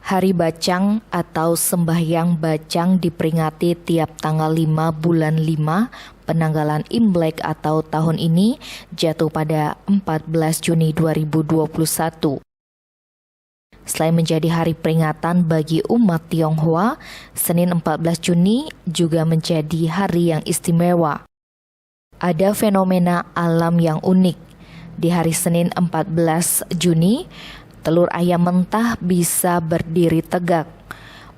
Hari Bacang atau Sembahyang Bacang diperingati tiap tanggal 5 bulan 5, penanggalan Imlek atau tahun ini jatuh pada 14 Juni 2021. Selain menjadi hari peringatan bagi umat Tionghoa, Senin 14 Juni juga menjadi hari yang istimewa. Ada fenomena alam yang unik. Di hari Senin 14 Juni, telur ayam mentah bisa berdiri tegak.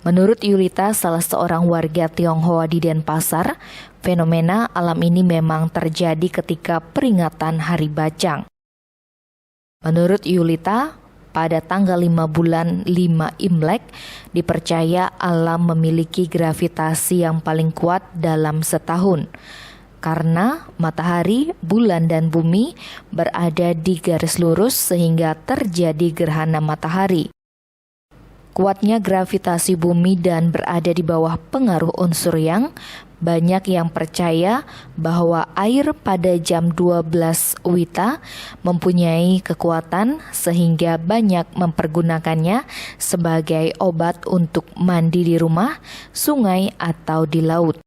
Menurut Yulita, salah seorang warga Tionghoa di Denpasar, fenomena alam ini memang terjadi ketika peringatan Hari Bacang. Menurut Yulita, pada tanggal 5 bulan 5 Imlek, dipercaya alam memiliki gravitasi yang paling kuat dalam setahun. Karena matahari, bulan, dan bumi berada di garis lurus sehingga terjadi gerhana matahari. Kuatnya gravitasi bumi dan berada di bawah pengaruh unsur yang, banyak yang percaya bahwa air pada jam 12 WITA mempunyai kekuatan sehingga banyak mempergunakannya sebagai obat untuk mandi di rumah, sungai, atau di laut.